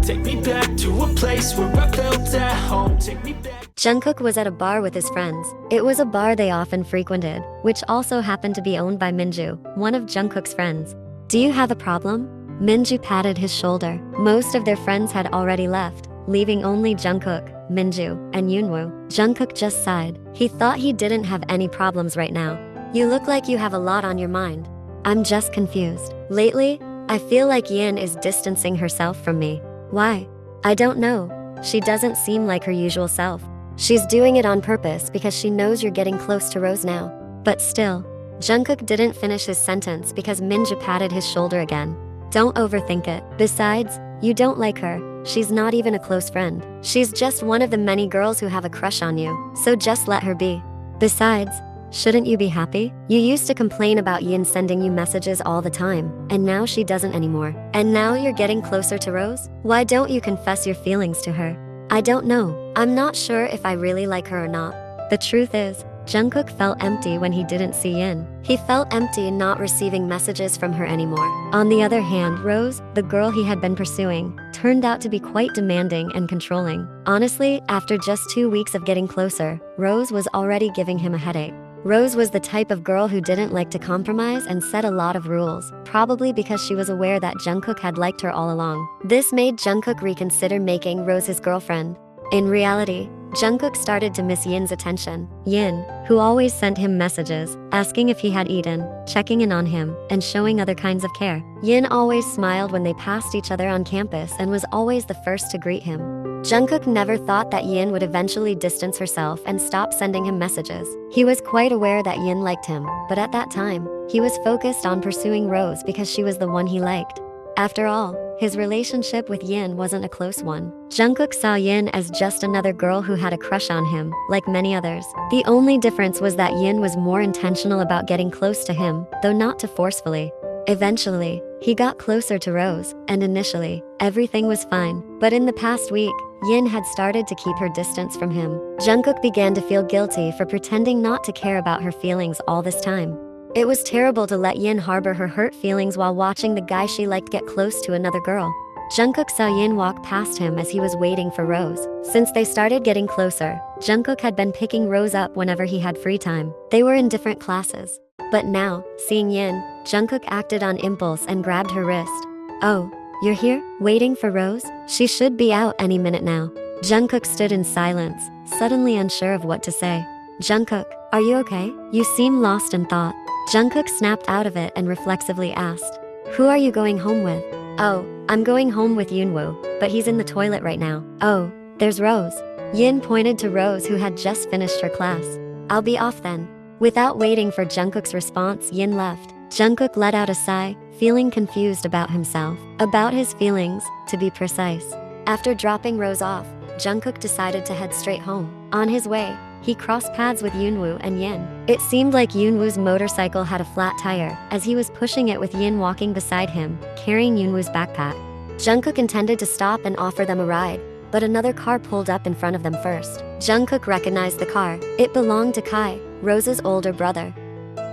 Take me back to a place where I felt at home. Take me back. Jungkook was at a bar with his friends. It was a bar they often frequented, which also happened to be owned by Minju, one of Jungkook's friends. "Do you have a problem?" Minju patted his shoulder. Most of their friends had already left, leaving only Jungkook, Minju, and Yoonwoo. Jungkook just sighed. He thought he didn't have any problems right now. "You look like you have a lot on your mind." "I'm just confused. Lately, I feel like Yin is distancing herself from me." "Why?" "I don't know. She doesn't seem like her usual self. She's doing it on purpose because she knows you're getting close to Rose now." "But still." Jungkook didn't finish his sentence because Minju patted his shoulder again. "Don't overthink it. Besides, you don't like her. She's not even a close friend. She's just one of the many girls who have a crush on you, so just let her be. Besides, shouldn't you be happy? You used to complain about Yin sending you messages all the time, and now she doesn't anymore. And now you're getting closer to Rose? Why don't you confess your feelings to her?" "I don't know. I'm not sure if I really like her or not." The truth is, Jungkook felt empty when he didn't see Yin. He felt empty not receiving messages from her anymore. On the other hand, Rose, the girl he had been pursuing, turned out to be quite demanding and controlling. Honestly, after just 2 weeks of getting closer, Rose was already giving him a headache. Rose was the type of girl who didn't like to compromise and set a lot of rules, probably because she was aware that Jungkook had liked her all along. This made Jungkook reconsider making Rose his girlfriend. In reality, Jungkook started to miss Yin's attention. Yin, who always sent him messages, asking if he had eaten, checking in on him, and showing other kinds of care. Yin always smiled when they passed each other on campus and was always the first to greet him. Jungkook never thought that Yin would eventually distance herself and stop sending him messages. He was quite aware that Yin liked him, but at that time, he was focused on pursuing Rose because she was the one he liked. After all, his relationship with Yin wasn't a close one. Jungkook saw Yin as just another girl who had a crush on him, like many others. The only difference was that Yin was more intentional about getting close to him, though not too forcefully. Eventually, he got closer to Rose, and initially, everything was fine. But in the past week, Yin had started to keep her distance from him. Jungkook began to feel guilty for pretending not to care about her feelings all this time. It was terrible to let Yin harbor her hurt feelings while watching the guy she liked get close to another girl. Jungkook saw Yin walk past him as he was waiting for Rose. Since they started getting closer, Jungkook had been picking Rose up whenever he had free time. They were in different classes. But now, seeing Yin, Jungkook acted on impulse and grabbed her wrist. "Oh, you're here? Waiting for Rose? She should be out any minute now." Jungkook stood in silence, suddenly unsure of what to say. "Jungkook, are you okay? You seem lost in thought." Jungkook snapped out of it and reflexively asked, "Who are you going home with?" "Oh, I'm going home with Yoonwoo, but he's in the toilet right now." "Oh, there's Rose." Yin pointed to Rose, who had just finished her class. "I'll be off then." Without waiting for Jungkook's response, Yin left. Jungkook let out a sigh, feeling confused about himself. About his feelings, to be precise. After dropping Rose off, Jungkook decided to head straight home. On his way, he crossed paths with Yoonwoo and Yin. It seemed like Yoonwoo's motorcycle had a flat tire, as he was pushing it with Yin walking beside him, carrying Yoonwoo's backpack. Jungkook intended to stop and offer them a ride, but another car pulled up in front of them first. Jungkook recognized the car. It belonged to Kai, Rose's older brother.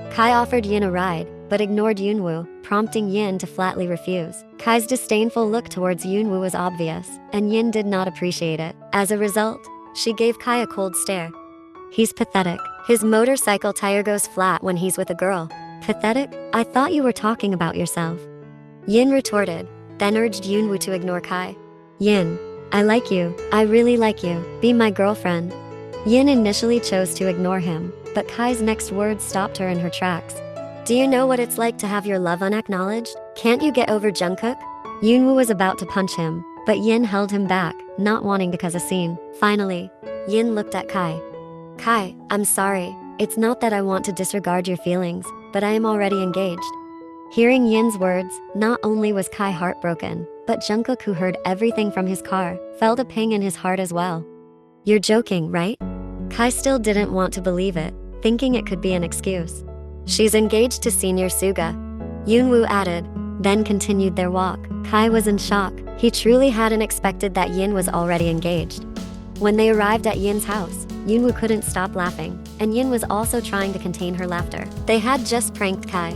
Kai offered Yin a ride, but ignored Yoonwoo, prompting Yin to flatly refuse. Kai's disdainful look towards Yoonwoo was obvious, and Yin did not appreciate it. As a result, she gave Kai a cold stare. "He's pathetic. His motorcycle tire goes flat when he's with a girl." "Pathetic? I thought you were talking about yourself." Yin retorted, then urged Yoonwoo to ignore Kai. "Yin, I like you. I really like you. Be my girlfriend." Yin initially chose to ignore him, but Kai's next words stopped her in her tracks. "Do you know what it's like to have your love unacknowledged? Can't you get over Jungkook?" Yoonwoo was about to punch him, but Yin held him back, not wanting to cause a scene. Finally, Yin looked at Kai. "Kai, I'm sorry. It's not that I want to disregard your feelings, but I am already engaged." Hearing Yin's words, not only was Kai heartbroken, but Jungkook, who heard everything from his car, felt a pang in his heart as well. "You're joking, right?" Kai still didn't want to believe it, thinking it could be an excuse. "She's engaged to Senior Suga," Yoonwoo added, then continued their walk. Kai was in shock. He truly hadn't expected that Yin was already engaged. When they arrived at Yin's house, Yoonwoo couldn't stop laughing, and Yin was also trying to contain her laughter. They had just pranked Kai.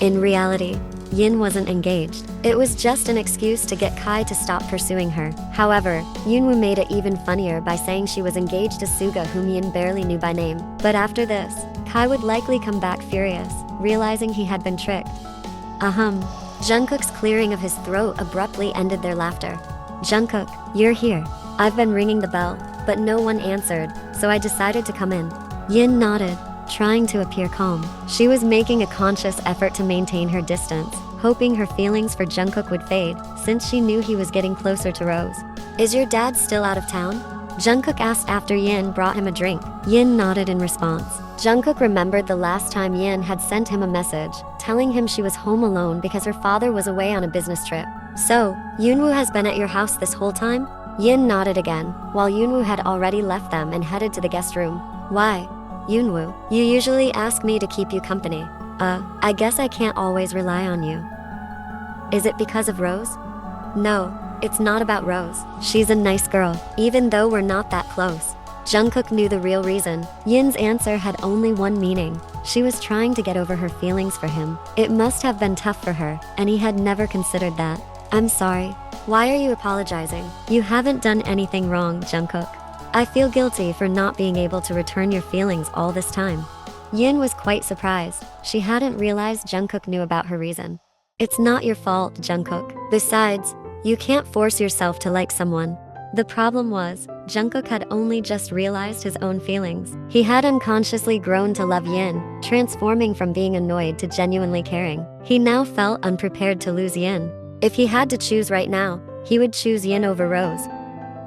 In reality, Yin wasn't engaged. It was just an excuse to get Kai to stop pursuing her. However, Yoonwoo made it even funnier by saying she was engaged to Suga, whom Yin barely knew by name. But after this, Kai would likely come back furious, realizing he had been tricked. Jungkook's clearing of his throat abruptly ended their laughter. Jungkook, you're here. I've been ringing the bell, but no one answered, so I decided to come in. Yin nodded, trying to appear calm. She was making a conscious effort to maintain her distance, hoping her feelings for Jungkook would fade, since she knew he was getting closer to Rose. Is your dad still out of town? Jungkook asked after Yin brought him a drink. Yin nodded in response. Jungkook remembered the last time Yin had sent him a message, telling him she was home alone because her father was away on a business trip. So, Yoonwoo has been at your house this whole time? Yin nodded again, while Yoonwoo had already left them and headed to the guest room. Why? Yoonwoo, you usually ask me to keep you company. I guess I can't always rely on you. Is it because of Rose? No, it's not about Rose. She's a nice girl, even though we're not that close. Jungkook knew the real reason. Yin's answer had only one meaning. She was trying to get over her feelings for him. It must have been tough for her, and he had never considered that. I'm sorry. Why are you apologizing? You haven't done anything wrong, Jungkook. I feel guilty for not being able to return your feelings all this time. Yin was quite surprised. She hadn't realized Jungkook knew about her reason. It's not your fault, Jungkook. Besides, you can't force yourself to like someone. The problem was, Jungkook had only just realized his own feelings. He had unconsciously grown to love Yin, transforming from being annoyed to genuinely caring. He now felt unprepared to lose Yin. If he had to choose right now, he would choose Yin over Rose.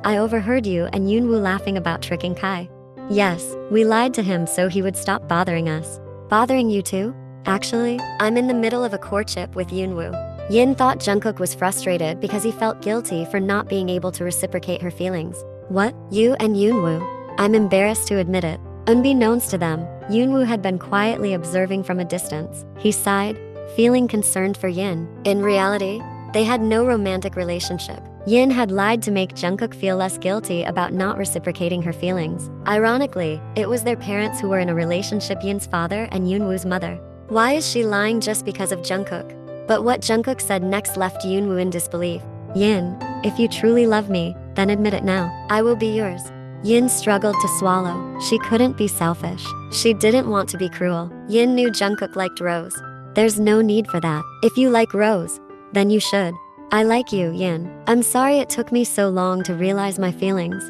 I overheard you and Yoonwoo laughing about tricking Kai. Yes, we lied to him so he would stop bothering us. Bothering you too? Actually, I'm in the middle of a courtship with Yoonwoo. Yin thought Jungkook was frustrated because he felt guilty for not being able to reciprocate her feelings. What? You and Yoonwoo? I'm embarrassed to admit it. Unbeknownst to them, Yoonwoo had been quietly observing from a distance. He sighed, feeling concerned for Yin. In reality, they had no romantic relationship. Yin had lied to make Jungkook feel less guilty about not reciprocating her feelings. Ironically, it was their parents who were in a relationship, Yin's father and Yoonwoo's mother. Why is she lying just because of Jungkook? But what Jungkook said next left Yoonwoo in disbelief. Yin, if you truly love me, then admit it now. I will be yours. Yin struggled to swallow. She couldn't be selfish. She didn't want to be cruel. Yin knew Jungkook liked Rose. There's no need for that. If you like Rose, then you should. I like you, Yin. I'm sorry it took me so long to realize my feelings.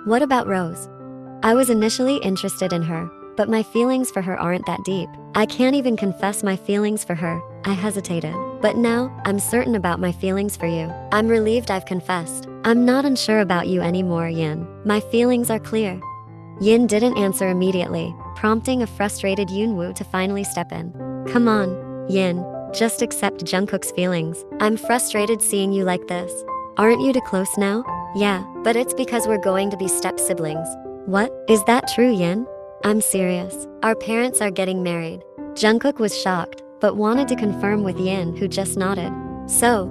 What about Rose? I was initially interested in her, but my feelings for her aren't that deep. I can't even confess my feelings for her. I hesitated. But now, I'm certain about my feelings for you. I'm relieved I've confessed. I'm not unsure about you anymore, Yin. My feelings are clear. Yin didn't answer immediately, prompting a frustrated Yoonwoo to finally step in. Come on, Yin. Just accept Jungkook's feelings. I'm frustrated seeing you like this. Aren't you too close now? Yeah, but it's because we're going to be step-siblings. What? Is that true, Yin? I'm serious. Our parents are getting married. Jungkook was shocked, but wanted to confirm with Yin, who just nodded. So,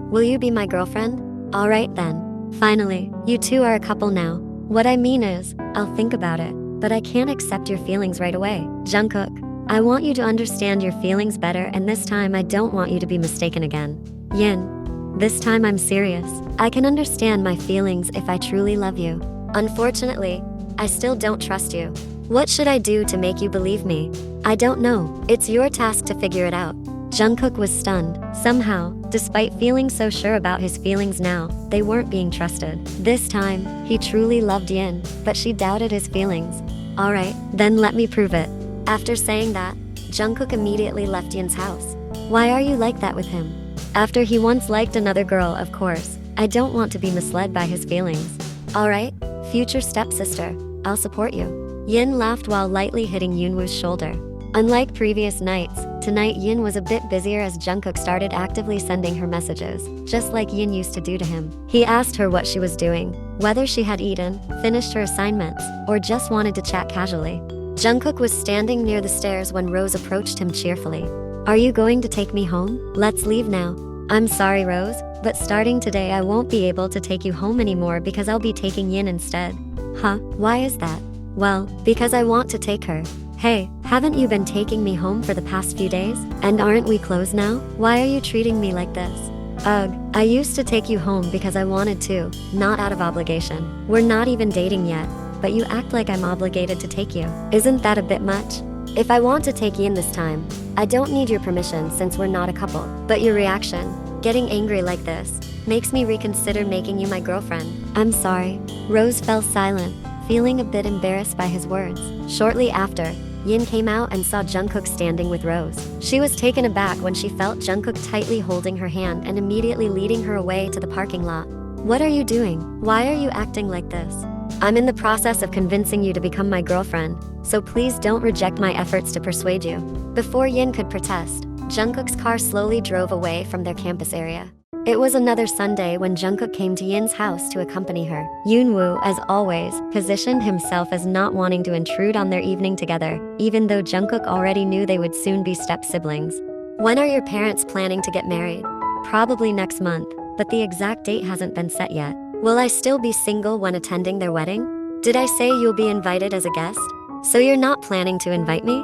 will you be my girlfriend? Alright then. Finally, you two are a couple now. What I mean is, I'll think about it, but I can't accept your feelings right away. Jungkook, I want you to understand your feelings better, and this time I don't want you to be mistaken again. Yin, this time I'm serious. I can understand my feelings if I truly love you. Unfortunately, I still don't trust you. What should I do to make you believe me? I don't know. It's your task to figure it out. Jungkook was stunned. Somehow, despite feeling so sure about his feelings now, they weren't being trusted. This time, he truly loved Yin, but she doubted his feelings. Alright, then let me prove it. After saying that, Jungkook immediately left Yin's house. Why are you like that with him? After he once liked another girl, of course. I don't want to be misled by his feelings. Alright, future stepsister, I'll support you. Yin laughed while lightly hitting Yoonwoo's shoulder. Unlike previous nights, tonight Yin was a bit busier as Jungkook started actively sending her messages, just like Yin used to do to him. He asked her what she was doing, whether she had eaten, finished her assignments, or just wanted to chat casually. Jungkook was standing near the stairs when Rose approached him cheerfully. Are you going to take me home? Let's leave now. I'm sorry, Rose, but starting today I won't be able to take you home anymore because I'll be taking Yin instead. Huh? Why is that? Well, because I want to take her. Hey, Haven't you been taking me home for the past few days? And aren't we close now? Why are you treating me like this? Ugh, I used to take you home because I wanted to, not out of obligation. We're not even dating yet, but you act like I'm obligated to take you. Isn't that a bit much? If I want to take Yin this time, I don't need your permission since we're not a couple. But your reaction, getting angry like this, makes me reconsider making you my girlfriend. I'm sorry. Rose fell silent, feeling a bit embarrassed by his words. Shortly after, Yin came out and saw Jungkook standing with Rose. She was taken aback when she felt Jungkook tightly holding her hand and immediately leading her away to the parking lot. What are you doing? Why are you acting like this? I'm in the process of convincing you to become my girlfriend, so please don't reject my efforts to persuade you. Before Yin could protest, Jungkook's car slowly drove away from their campus area. It was another Sunday when Jungkook came to Yin's house to accompany her. Yoonwoo, as always, positioned himself as not wanting to intrude on their evening together, even though Jungkook already knew they would soon be step-siblings. When are your parents planning to get married? Probably next month, but the exact date hasn't been set yet. Will I still be single when attending their wedding? Did I say you'll be invited as a guest? So you're not planning to invite me?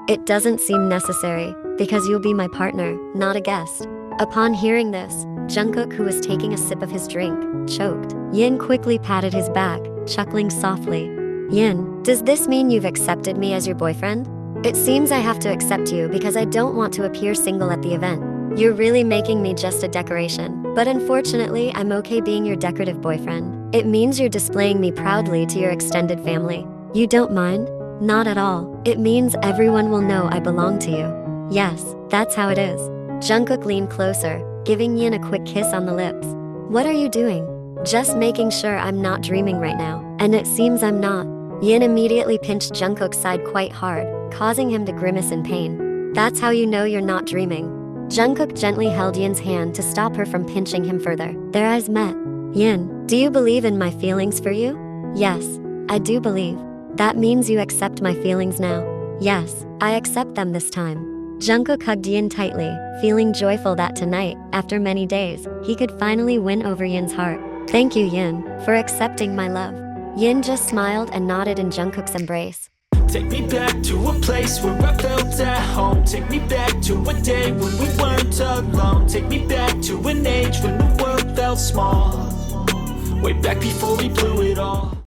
It doesn't seem necessary, because you'll be my partner, not a guest. Upon hearing this, Jungkook, who was taking a sip of his drink, choked. Yin quickly patted his back, chuckling softly. Yin, does this mean you've accepted me as your boyfriend? It seems I have to accept you because I don't want to appear single at the event. You're really making me just a decoration. But unfortunately, I'm okay being your decorative boyfriend. It means you're displaying me proudly to your extended family. You don't mind? Not at all. It means everyone will know I belong to you. Yes, that's how it is. Jungkook leaned closer, giving Yin a quick kiss on the lips. What are you doing? Just making sure I'm not dreaming right now. And it seems I'm not. Yin immediately pinched Jungkook's side quite hard, causing him to grimace in pain. That's how you know you're not dreaming. Jungkook gently held Yin's hand to stop her from pinching him further. Their eyes met. Yin, do you believe in my feelings for you? Yes, I do believe. That means you accept my feelings now. Yes, I accept them this time. Jungkook hugged Yin tightly, feeling joyful that tonight, after many days, he could finally win over Yin's heart. Thank you, Yin, for accepting my love. Yin just smiled and nodded in Jungkook's embrace. Take me back to a place where I felt at home. Take me back to a day when we weren't alone. Take me back to an age when the world felt small. Way back before we blew it all.